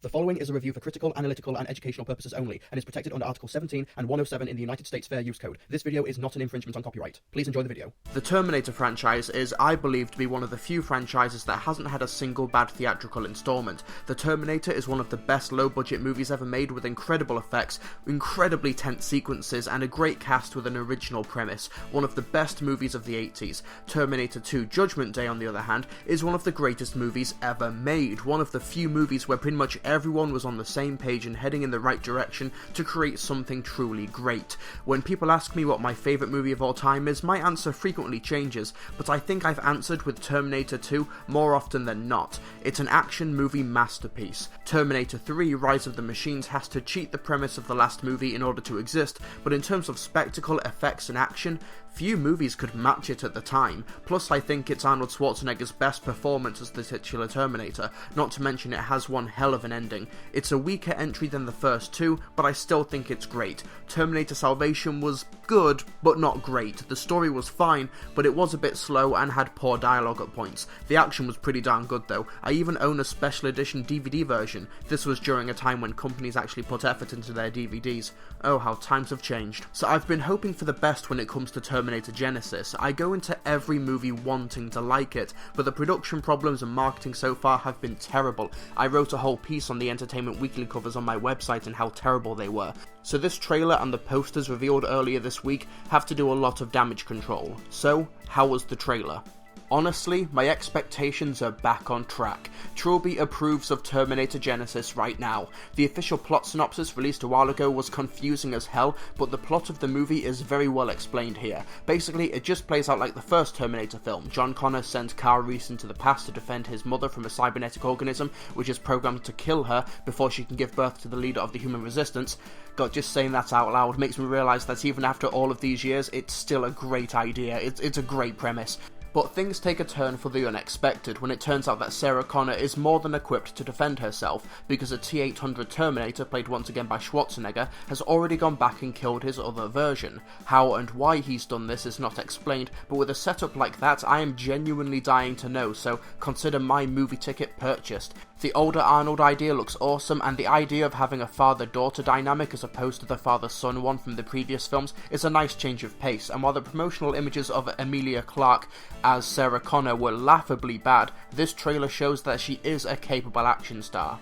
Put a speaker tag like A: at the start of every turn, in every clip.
A: The following is a review for critical, analytical, and educational purposes only, and is protected under Article 17 and 107 in the United States Fair Use Code. This video is not an infringement on copyright. Please enjoy the video.
B: The Terminator franchise is, I believe, to be one of the few franchises that hasn't had a single bad theatrical installment. The Terminator is one of the best low-budget movies ever made, with incredible effects, incredibly tense sequences, and a great cast with an original premise. One of the best movies of the 80s. Terminator 2 Judgment Day, on the other hand, is one of the greatest movies ever made. One of the few movies where pretty much everyone was on the same page and heading in the right direction to create something truly great. When people ask me what my favourite movie of all time is, my answer frequently changes, but I think I've answered with Terminator 2 more often than not. It's an action movie masterpiece. Terminator 3 Rise of the Machines has to cheat the premise of the last movie in order to exist, but in terms of spectacle, effects and action, few movies could match it at the time. Plus, I think it's Arnold Schwarzenegger's best performance as the titular Terminator, not to mention it has one hell of an ending. It's a weaker entry than the first two, but I still think it's great. Terminator Salvation was good, but not great. The story was fine, but it was a bit slow and had poor dialogue at points. The action was pretty darn good though. I even own a special edition DVD version. This was during a time when companies actually put effort into their DVDs. Oh, how times have changed. So I've been hoping for the best when it comes to Terminator Genisys. I go into every movie wanting to like it, but the production problems and marketing so far have been terrible. I wrote a whole piece on the Entertainment Weekly covers on my website and how terrible they were. So this trailer and the posters revealed earlier this week have to do a lot of damage control. So, how was the trailer? Honestly, my expectations are back on track. Trilby approves of Terminator Genisys right now. The official plot synopsis released a while ago was confusing as hell, but the plot of the movie is very well explained here. Basically, it just plays out like the first Terminator film. John Connor sends Kyle Reese into the past to defend his mother from a cybernetic organism, which is programmed to kill her before she can give birth to the leader of the human resistance. God, just saying that out loud makes me realise that even after all of these years, it's still a great idea. It's a great premise. But things take a turn for the unexpected when it turns out that Sarah Connor is more than equipped to defend herself, because a T-800 Terminator, played once again by Schwarzenegger, has already gone back and killed his other version. How and why he's done this is not explained, but with a setup like that, I am genuinely dying to know, so consider my movie ticket purchased. The older Arnold idea looks awesome, and the idea of having a father-daughter dynamic as opposed to the father-son one from the previous films is a nice change of pace, and while the promotional images of Emilia Clarke as Sarah Connor were laughably bad, this trailer shows that she is a capable action star.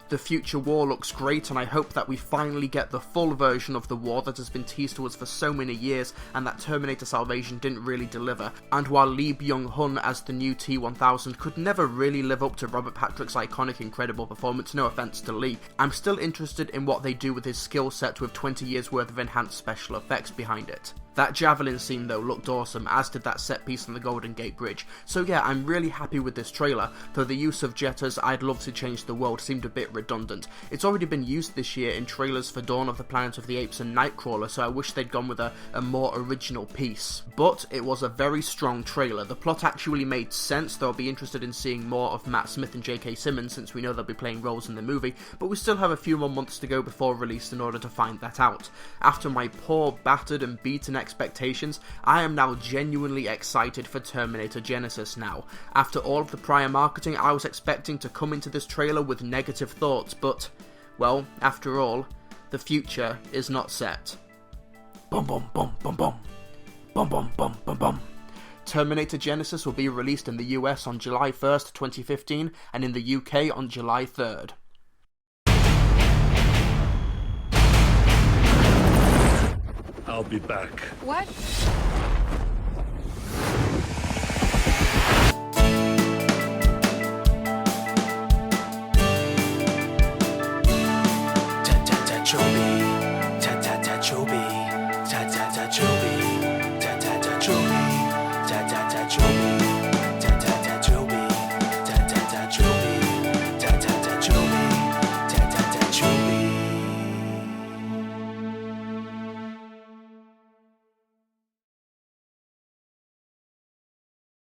B: The future war looks great, and I hope that we finally get the full version of the war that has been teased to us for so many years and that Terminator Salvation didn't really deliver. And while Byung-hun as the new T-1000 could never really live up to Robert Patrick's iconic incredible performance, no offense to Lee, I'm still interested in what they do with his skill set with 20 years worth of enhanced special effects behind it. That javelin scene though looked awesome, as did that set piece on the Golden Gate Bridge. So yeah, I'm really happy with this trailer, though the use of Jetta's "I'd love to change the world" seemed a bit redundant. It's already been used this year in trailers for Dawn of the Planet of the Apes and Nightcrawler, so I wish they'd gone with a more original piece. But it was a very strong trailer. The plot actually made sense, though I'll be interested in seeing more of Matt Smith and J.K. Simmons since we know they'll be playing roles in the movie, but we still have a few more months to go before release in order to find that out. After my poor, battered and beaten expectations, I am now genuinely excited for Terminator Genisys now. After all of the prior marketing, I was expecting to come into this trailer with negative thoughts, but, well, after all, the future is not set. Bum bum bum bum bum. Bum bum bum bum bum. Terminator Genisys will be released in the US on July 1st, 2015, and in the UK on July 3rd.
C: I'll be back.
D: What?